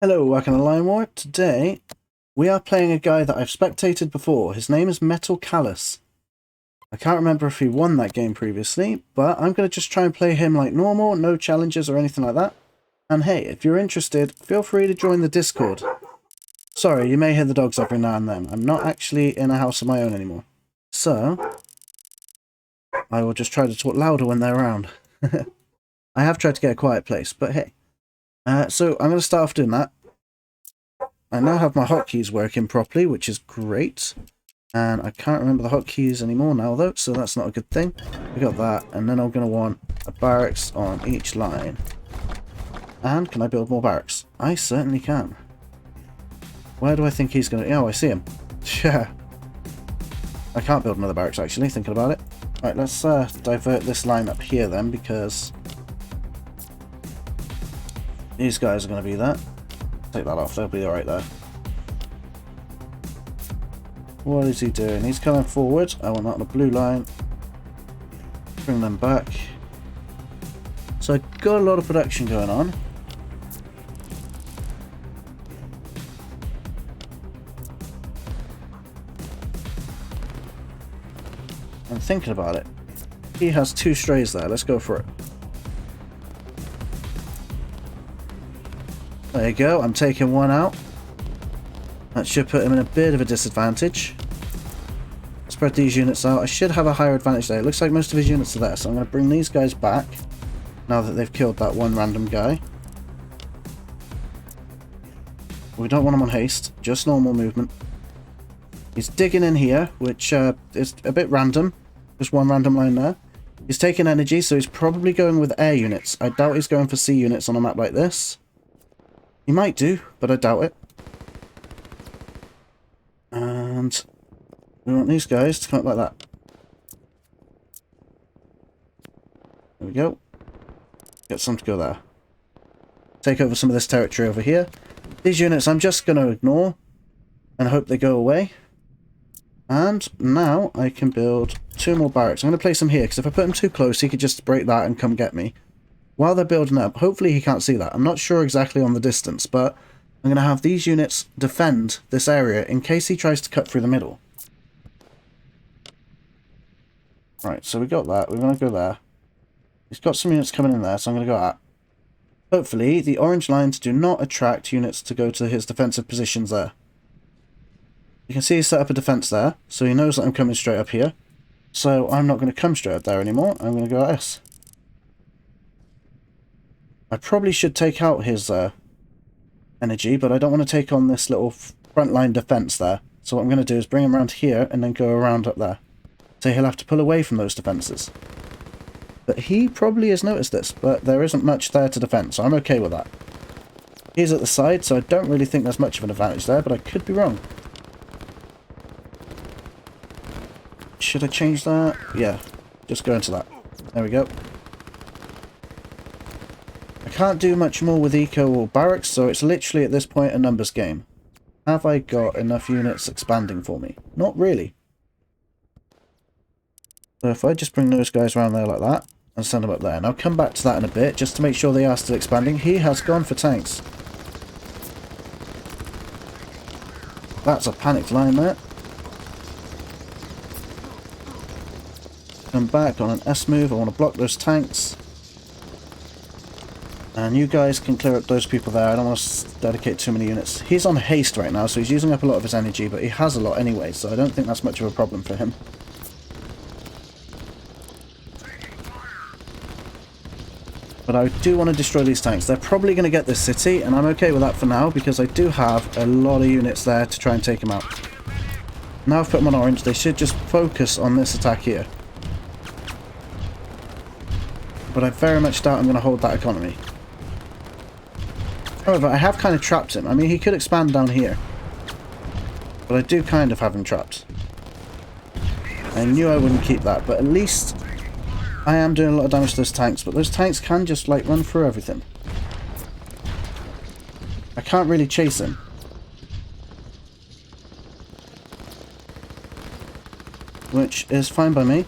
Hello, welcome to Line War. Today, we are playing a guy that I've spectated before. His name is Metalcallous. I can't remember if he won that game previously, but I'm going to just try and play him like normal, no challenges or anything like that. And hey, if you're interested, feel free to join the Discord. Sorry, you may hear the dogs every now and then. I'm not actually in a house of my own anymore. So, I will just try to talk louder when they're around. I have tried to get a quiet place, but hey. So I'm going to start off doing that. I now have my hotkeys working properly, which is great. And I can't remember the hotkeys anymore now, though, so that's not a good thing. We got that, and then I'm going to want a barracks on each line. And can I build more barracks? I certainly can. Where do I think he's going to... Oh, I see him. Yeah. I can't build another barracks, actually, thinking about it. Right, let's divert this line up here, then, because... these guys are going to be there. Take that off, they'll be alright there. What is he doing? He's coming forward. I want that on the blue line. Bring them back. So I've got a lot of production going on. I'm thinking about it. He has 2 strays there. Let's go for it. There you go. I'm taking one out. That should put him in a bit of a disadvantage. Spread these units out. I should have a higher advantage there. It looks like most of his units are there, so I'm going to bring these guys back now that they've killed that one random guy. We don't want him on haste, just normal movement. He's digging in here, which is a bit random. Just one random line there. He's taking energy, so he's probably going with air units. I doubt he's going for sea units on a map like this. He might do, but I doubt it. And we want these guys to come up like that. There we go. Get some to go there. Take over some of this territory over here. These units I'm just going to ignore and hope they go away. And now I can build 2 more barracks. I'm going to place them here, because if I put them too close, he could just break that and come get me. While they're building up, hopefully he can't see that. I'm not sure exactly on the distance, but I'm going to have these units defend this area in case he tries to cut through the middle. Right, so we got that. We're going to go there. He's got some units coming in there, so I'm going to go at. Hopefully, the orange lines do not attract units to go to his defensive positions there. You can see he's set up a defense there, so he knows that I'm coming straight up here. So I'm not going to come straight up there anymore. I'm going to go at S. I probably should take out his energy, but I don't want to take on this little frontline defense there. So what I'm going to do is bring him around here and then go around up there. So he'll have to pull away from those defenses. But he probably has noticed this, but there isn't much there to defend, so I'm okay with that. He's at the side, so I don't really think there's much of an advantage there, but I could be wrong. Should I change that? Yeah, just go into that. There we go. I can't do much more with eco or barracks, so it's literally at this point a numbers game. Have I got enough units expanding for me? Not really. So if I just bring those guys around there like that, and send them up there. And I'll come back to that in a bit, just to make sure they are still expanding. He has gone for tanks. That's a panicked line there. Come back on an S move. I want to block those tanks. And you guys can clear up those people there. I don't want to dedicate too many units. He's on haste right now, so he's using up a lot of his energy, but he has a lot anyway, so I don't think that's much of a problem for him. But I do want to destroy these tanks. They're probably going to get this city, and I'm okay with that for now, because I do have a lot of units there to try and take them out. Now I've put them on orange, they should just focus on this attack here. But I very much doubt I'm going to hold that economy. However, I have kind of trapped him. I mean, he could expand down here. But I do kind of have him trapped. I knew I wouldn't keep that, but at least I am doing a lot of damage to those tanks. But those tanks can just, like, run through everything. I can't really chase him. Which is fine by me.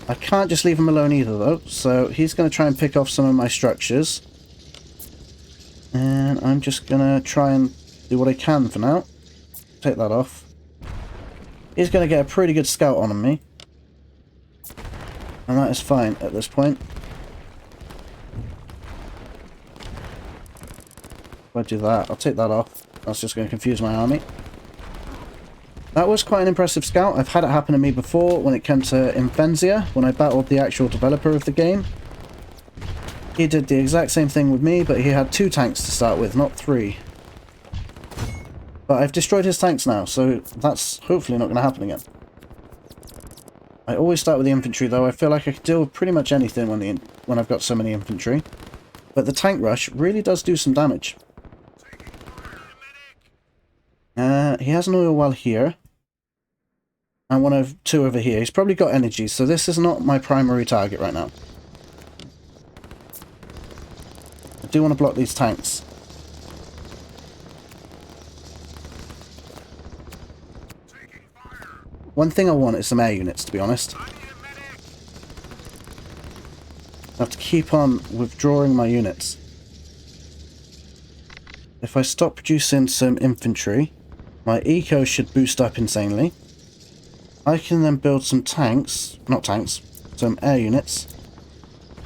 I can't just leave him alone either, though, so he's going to try and pick off some of my structures. And I'm just gonna try and do what I can for now. Take that off. He's gonna get a pretty good scout on me. And that is fine at this point. If I do that, I'll take that off. That's just going to confuse my army. That was quite an impressive scout. I've had it happen to me before when it came to Infantry, when I battled the actual developer of the game. He did the exact same thing with me, but he had 2 tanks to start with, not 3. But I've destroyed his tanks now, so that's hopefully not going to happen again. I always start with the infantry though. I feel like I can deal with pretty much anything when I've got so many infantry. But the tank rush really does do some damage. He has an oil well here. And 1 of 2 over here. He's probably got energy, so this is not my primary target right now. I do want to block these tanks. One thing I want is some air units, to be honest. I have to keep on withdrawing my units. If I stop producing some infantry, my eco should boost up insanely. I can then build some tanks, not tanks, some air units,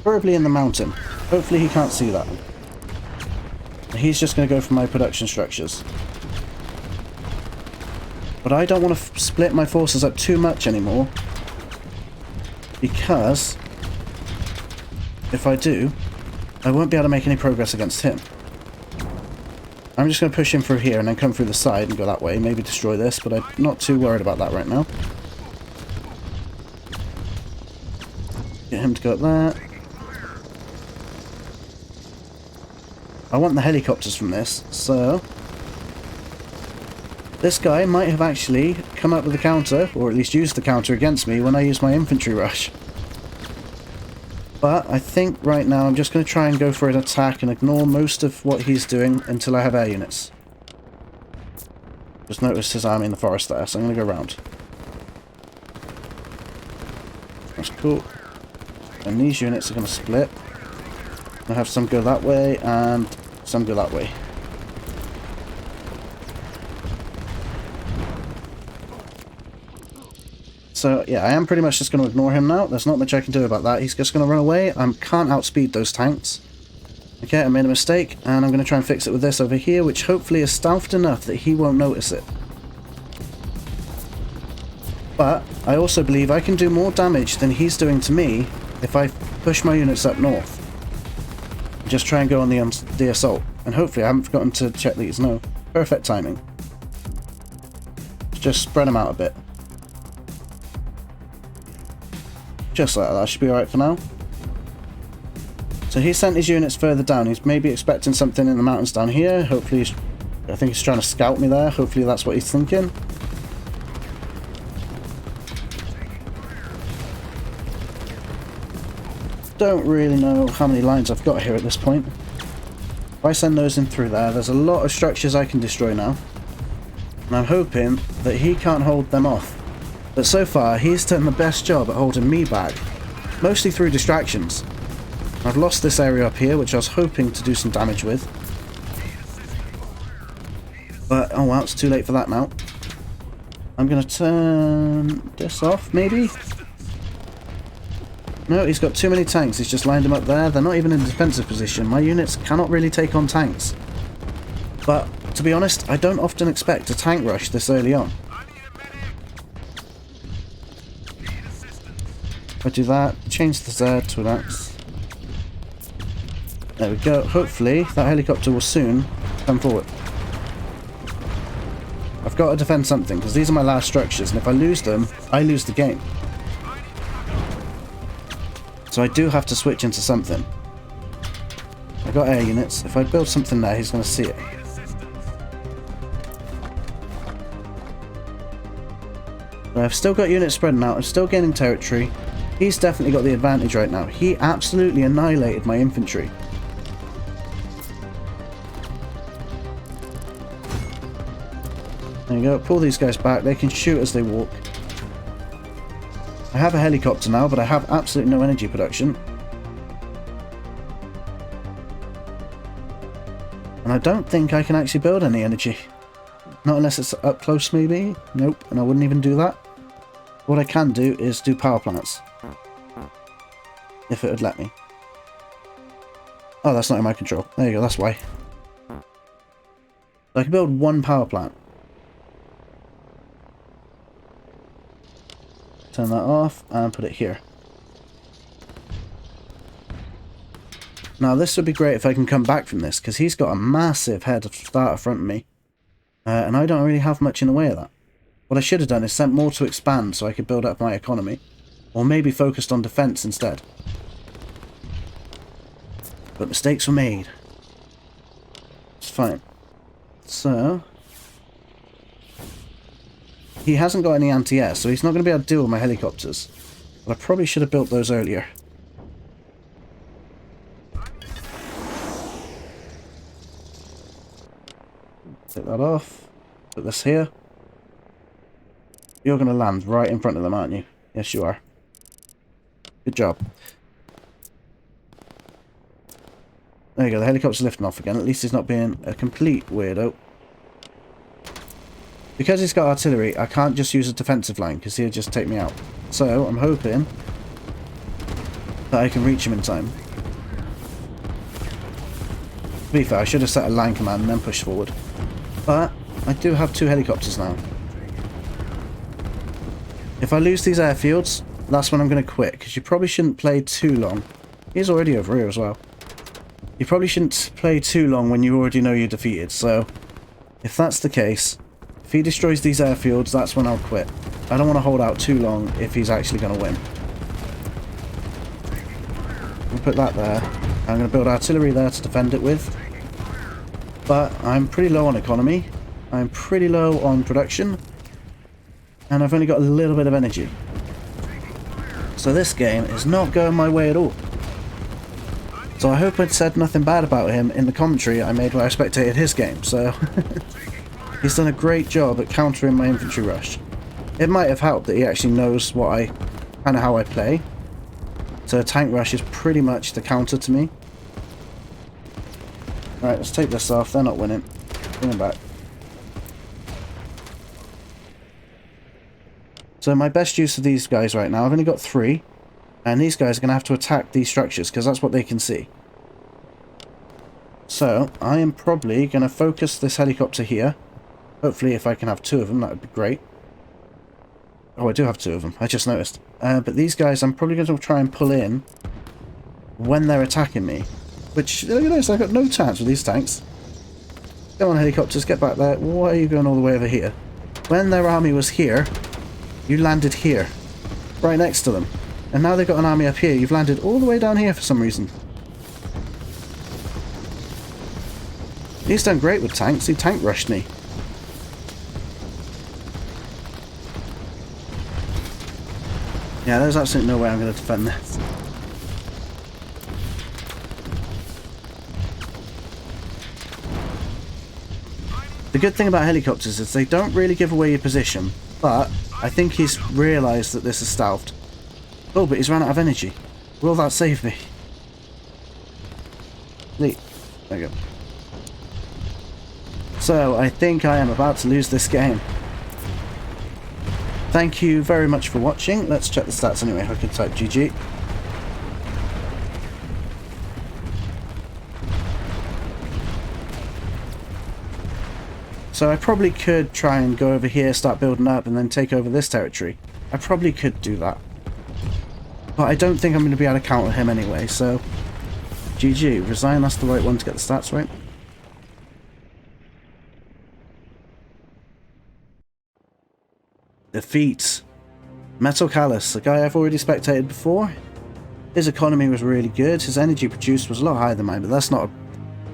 preferably in the mountain. Hopefully he can't see that. He's just going to go for my production structures. But I don't want to split my forces up too much anymore, because if I do, I won't be able to make any progress against him. I'm just going to push him through here and then come through the side and go that way, maybe destroy this, but I'm not too worried about that right now. Get him to go up there. I want the helicopters from this, so this guy might have actually come up with a counter, or at least used the counter against me when I used my infantry rush. But I think right now I'm just going to try and go for an attack and ignore most of what he's doing until I have air units. Just noticed his army in the forest there, so I'm going to go around. That's cool. And these units are going to split. I'll have some go that way and some go that way. So yeah, I am pretty much just going to ignore him now. There's not much I can do about that. He's just going to run away. I can't outspeed those tanks. Okay, I made a mistake, and I'm going to try and fix it with this over here, which hopefully is stealthed enough that he won't notice it. But I also believe I can do more damage than he's doing to me if I push my units up north. Just try and go on the assault. And hopefully I haven't forgotten to check these. No. Perfect timing. Just spread them out a bit. Just like that. Should be alright for now. So he sent his units further down. He's maybe expecting something in the mountains down here. Hopefully I think he's trying to scout me there. Hopefully that's what he's thinking. Don't really know how many lines I've got here at this point. If I send those in through there, there's a lot of structures I can destroy now. And I'm hoping that he can't hold them off. But so far, he's done the best job at holding me back. Mostly through distractions. I've lost this area up here, which I was hoping to do some damage with. But, oh well, it's too late for that now. I'm going to turn this off, maybe? No, he's got too many tanks. He's just lined them up there. They're not even in a defensive position. My units cannot really take on tanks. But, to be honest, I don't often expect a tank rush this early on. If I do that, change the Z to an X. There we go. Hopefully, that helicopter will soon come forward. I've got to defend something, because these are my last structures, and if I lose them, I lose the game. So I do have to switch into something. I've got air units. If I build something there, he's going to see it. But I've still got units spreading out. I'm still gaining territory. He's definitely got the advantage right now. He absolutely annihilated my infantry. There you go. Pull these guys back. They can shoot as they walk. I have a helicopter now, but I have absolutely no energy production. And I don't think I can actually build any energy. Not unless it's up close, maybe. Nope, and I wouldn't even do that. What I can do is do power plants. If it would let me. Oh, that's not in my control. There you go, that's why. I can build one power plant. Turn that off and put it here. Now this would be great if I can come back from this, because he's got a massive head of start in front of me. And I don't really have much in the way of that. What I should have done is sent more to expand so I could build up my economy. Or maybe focused on defense instead. But mistakes were made. It's fine. So... he hasn't got any anti-air, so he's not going to be able to deal with my helicopters. But I probably should have built those earlier. Take that off. Put this here. You're going to land right in front of them, aren't you? Yes, you are. Good job. There you go, the helicopter's lifting off again. At least he's not being a complete weirdo. Because he's got artillery, I can't just use a defensive line, because he'll just take me out. So, I'm hoping that I can reach him in time. To be fair, I should have set a line command and then pushed forward. But, I do have 2 helicopters now. If I lose these airfields, that's when I'm going to quit, because you probably shouldn't play too long. He's already over here as well. You probably shouldn't play too long when you already know you're defeated, so if that's the case, if he destroys these airfields, that's when I'll quit. I don't want to hold out too long if he's actually going to win. I'll put that there. I'm going to build artillery there to defend it with. But I'm pretty low on economy. I'm pretty low on production. And I've only got a little bit of energy. So this game is not going my way at all. So I hope I'd said nothing bad about him in the commentary I made where I spectated his game, so... he's done a great job at countering my infantry rush. It might have helped that he actually knows what kind of how I play. So a tank rush is pretty much the counter to me. Right, let's take this off, they're not winning. Bring them back. So my best use of these guys right now, I've only got 3. And these guys are going to have to attack these structures, because that's what they can see. So, I am probably going to focus this helicopter here. Hopefully, if I can have 2 of them, that would be great. Oh, I do have 2 of them, I just noticed. But these guys, I'm probably going to try and pull in when they're attacking me. Which, look at this, I've got no chance with these tanks. Come on, helicopters, get back there. Why are you going all the way over here? When their army was here, you landed here. Right next to them. And now they've got an army up here. You've landed all the way down here for some reason. He's done great with tanks. He tank rushed me. Yeah, there's absolutely no way I'm going to defend this. The good thing about helicopters is they don't really give away your position. But I think he's realised that this is stealthed. Oh, but he's run out of energy. Will that save me? There we go. So, I think I am about to lose this game. Thank you very much for watching. Let's check the stats anyway. I can type GG. So I probably could try and go over here, start building up, and then take over this territory. I probably could do that. But I don't think I'm going to be able to counter him anyway, so... GG. Resign, that's the right one to get the stats right. Defeat. Metalcallous, a guy I've already spectated before. His economy was really good, his energy produced was a lot higher than mine, but that's not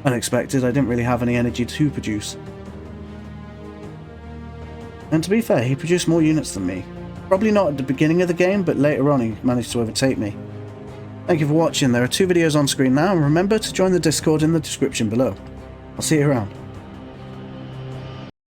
unexpected. I didn't really have any energy to produce. And to be fair, he produced more units than me. Probably not at the beginning of the game, but later on he managed to overtake me. Thank you for watching. There are 2 videos on screen now, and remember to join the Discord in the description below. I'll see you around.